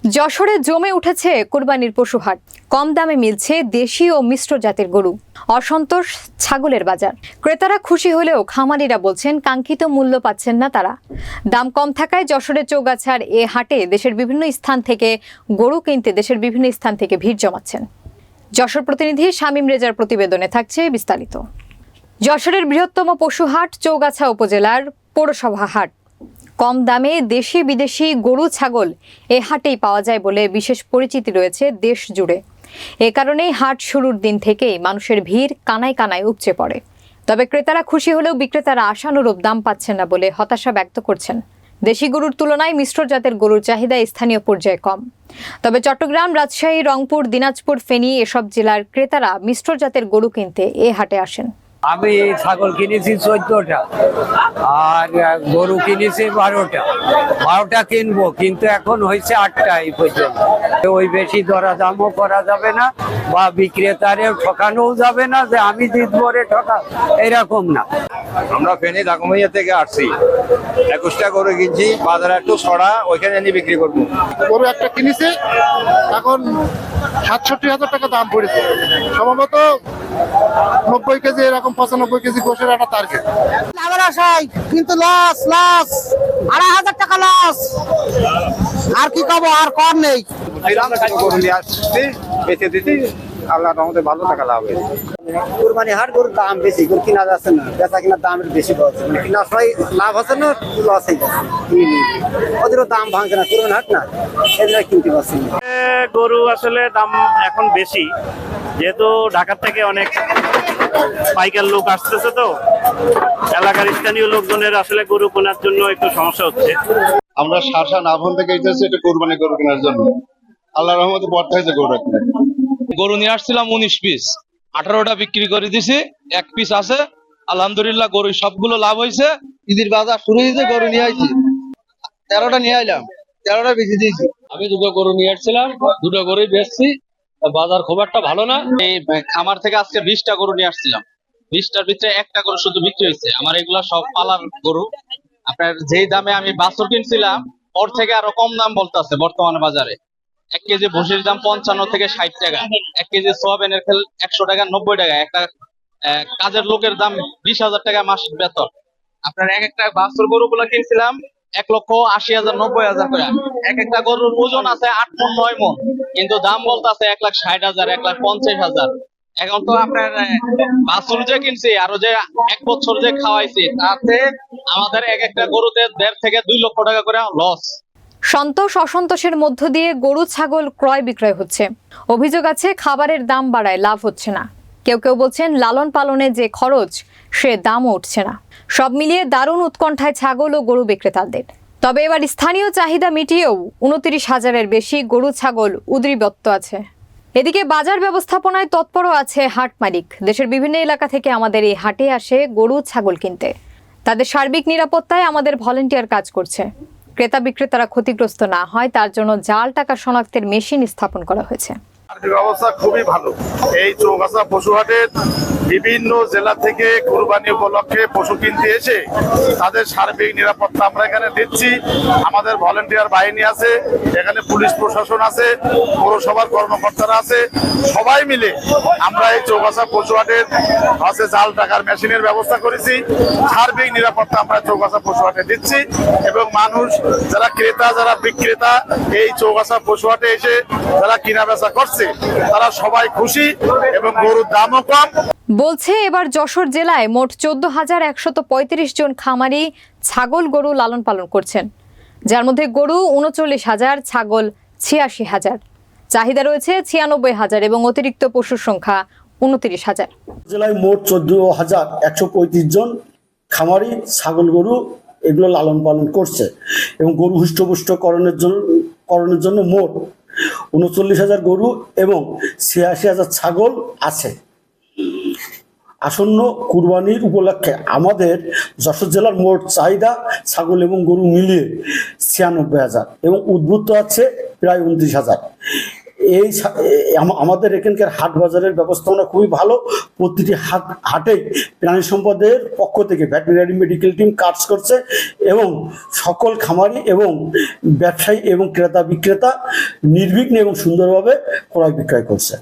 যশোরে জমে উঠেছে কোরবানির পশু হাট। কম দামে মিলছে দেশি ও মিশ্র জাতের গরু। অসন্তোষ ছাগলের বাজার। ক্রেতারা খুশি হলেও খামারিরা বলছেন কাঙ্ক্ষিত মূল্য পাচ্ছেন না তারা। দাম কম থাকায় যশোরের চৌগাছার এ হাটে দেশের বিভিন্ন স্থান থেকে গরু কিনতে ভিড় জমাচ্ছেন। যশোর প্রতিনিধি শামীম রেজার প্রতিবেদনে থাকছে বিস্তারিত। যশোরের বৃহত্তম পশু হাট চৌগাছা উপজেলার পৌরসভা হাট। কম দামে দেশি বিদেশি গরু ছাগল এ হাটেই পাওয়া যায় বলে বিশেষ পরিচিতি রয়েছে দেশ জুড়ে। এ কারণেই হাট শুরুর দিন থেকেই মানুষের ভিড় কানায় কানায় উপচে পড়ে। তবে ক্রেতারা খুশি হলেও বিক্রেতারা আশানুরূপ দাম পাচ্ছেন না বলে হতাশা ব্যক্ত করছেন। দেশি গরুর তুলনায় মিশ্র জাতের গরুর চাহিদা স্থানীয় পর্যায়ে কম। তবে চট্টগ্রাম, রাজশাহী, রংপুর, দিনাজপুর, ফেনী এসব জেলার ক্রেতারা মিশ্র জাতের গরু কিনতে এ হাটে আসেন। আমি ছাগল কিনেছি 14টা আর গরু কিনেছি 12টা কিনবো, কিন্তু এখন হয়েছে 8টা এই পর্যন্ত। ওই বেশি দরাদামও করা যাবে না বা বিক্রেতারে ঠকানোও যাবে না যে আমি জিতবো রে ঠকা, এরকম না। আমরা ফেনী দাকুমাইয়া থেকে আসছি, 21টা গরু কিনছি, বাজারে একটু ছড়া, ওইখানে নিয়ে বিক্রি করবো। গরু একটা কিনেছে, এখন ৬৭,০০০ টাকা দাম পড়েছে। সম্ভবত 90 কেজি, এরকম 95 কেজি গোশের একটা টার্গেট। আমার আশায় কিন্তু লস ২,৫০০ টাকা লস। আর কি কব, আর কর নেই। গরু নিয়ে আসছি, বেঁচে দিচ্ছি, আল্লাহর রহমতে ভালো টাকা লাভ হয়েছে। কুরবানি হাট গরুর দাম বেশি, গরু কিনা যাচ্ছে না, বেচা কিনার দাম বেশি পাচ্ছে, মানে কিনা সবাই লাভ হচ্ছে না, লস হয়ে যাচ্ছে। ওদেরও দাম ভাঙছে না, কুরবানি হাট না, এদের কিনতে পারছি না। গরু আসলে দাম এখন বেশি, যেহেতু ঢাকার থেকে অনেক পাইকার লোক আসতেছে, তো এলাকার স্থানীয় লোকজনের আসলে গরু কেনার জন্য একটু সমস্যা হচ্ছে। আমরা সারসা নাভন থেকে এসেছি এটা কোরবানি গরু কেনার জন্য। আল্লাহর রহমতে বর্তা হয়েছে গরু কিনে। গরু নিয়ে আসছিলাম 19 পিস, 18টা বিক্রি করে দিছি, 1 পিস আছে। আলহামদুলিল্লাহ গরু সবগুলো লাভ হয়েছে। ঈদের বাজার শুরু হয়েছে, গরু নিয়ে আইছি 13টা নিয়ে আইলাম, 13টা বেশি দিয়েছি। আমি 2টো গরু নিয়ে আসছিলাম, 2টো গরুই বেচছি। বাজার খুব একটা ভালো না। এই খামার থেকে আজকে 20টা গরু নিয়ে আসছিলাম, 20টার ভিতরে একটা গরু শুধু বিক্রি হয়েছে। আমার এগুলা সব পালার গরু। আপনার যেই দামে আমি বাছুর কিনছিলাম, ওর থেকে আরো কম দাম বলতেছে বর্তমানে বাজারে। 1 কেজি ভুসির দাম 55 থেকে 60 টাকা, 1 কেজি সোয়াবিনের খেল 100 টাকা 90 টাকা। একটা কাজের লোকের দাম 20,000 টাকা মাসিক বেতন। আপনার একটা বাছুর গরু গুলা কিনছিলাম 1,80,000 90,000 করে। একটা গরুর ওজন আছে 8 মণ 9 মণ, কিন্তু দাম বলতেছে 1,60,000 1,50,000। এখন তো আপনার বাছুর যে কিনছি আরো যে 1 বছর যে খাওয়াইছি, তাতে আমাদের একটা গরুতে 1.5 থেকে 2 লক্ষ টাকা করে লস। সন্তোষ অসন্তোষের মধ্য দিয়ে গরু ছাগল ক্রয় বিক্রয় হচ্ছে। অভিযোগ আছে খাবারের দাম বাড়ায় লাভ হচ্ছে না। কেউ কেউ বলছেন লালন পালনে যে খরচ, সে দামও উঠছে না। সব মিলিয়ে দারুণ উৎকণ্ঠায় ছাগল ও গরু বিক্রেতাদের। তবে এবার স্থানীয় চাহিদা মিটিয়েও 29,000-এর বেশি গরু ছাগল উদ্রিবত্ত আছে। এদিকে বাজার ব্যবস্থাপনায় তৎপরও আছে হাট মালিক। দেশের বিভিন্ন এলাকা থেকে আমাদের এই হাটে আসে গরু ছাগল কিনতে। তাদের সার্বিক নিরাপত্তায় আমাদের ভলেন্টিয়ার কাজ করছে। ক্রেতা বিক্রেতারা ক্ষতিগ্রস্ত না হয় তার জন্য জাল টাকা শনাক্তের মেশিন স্থাপন করা হয়েছে। ব্যবস্থা খুবই ভালো। এই চৌগাছা পশু হাটের বিভিন্ন জেলা থেকে কুরবানি উপলক্ষে পশু কিনতে এসে তাদের সার্বিক নিরাপত্তা আমরা এখানে দিচ্ছি। আমাদের ভলেন্টিয়ার বাহিনী আছে, এখানে পুলিশ প্রশাসন আছে, পৌরসভার কর্মকর্তারা আছে, সবাই মিলে আমরা এই চৌগাছা পশু হাটের কাছে জাল টাকার মেশিনের ব্যবস্থা করেছি। সার্বিক নিরাপত্তা আমরা চৌগাছা পশু হাটে দিচ্ছি এবং মানুষ যারা ক্রেতা যারা বিক্রেতা এই চৌগাছা পশু হাটে এসে যারা কিনা বেচা করছে তারা সবাই খুশি এবং গরুর দামও কম। বলছে এবার যশোর জেলায় মোট 14,135 জন খামারি ছাগল গরু লালন পালন করছেন, যার মধ্যে গরু 39,000, ছাগল 86,000। চাহিদা রয়েছে 96,000 এবং অতিরিক্ত পশুর সংখ্যা 29,000। জেলায় মোট 14,135 জন খামারি ছাগল গরু এগুলো লালন পালন করছে এবং গরু হুষ্টপুষ্ট করণের জন্য মোট 39,000 গরু এবং 86,000 ছাগল আছে। আসন্ন কুরবানির উপলক্ষে আমাদের যশোর জেলার মোট চাহিদা ছাগল এবং গরু মিলিয়ে 96,000 এবং উদ্বুদ্ধ আছে প্রায় 29,000। আমাদের এখানকার হাট বাজারের ব্যবস্থাপনা খুবই ভালো। প্রতিটি হাটেই প্রাণী সম্পদের পক্ষ থেকে ভেটেরিনারি মেডিকেল টিম কাজ করছে এবং সকল খামারি এবং ব্যবসায়ী এবং ক্রেতা বিক্রেতা নির্বিঘ্নে এবং সুন্দরভাবে ক্রয় বিক্রয় করছে।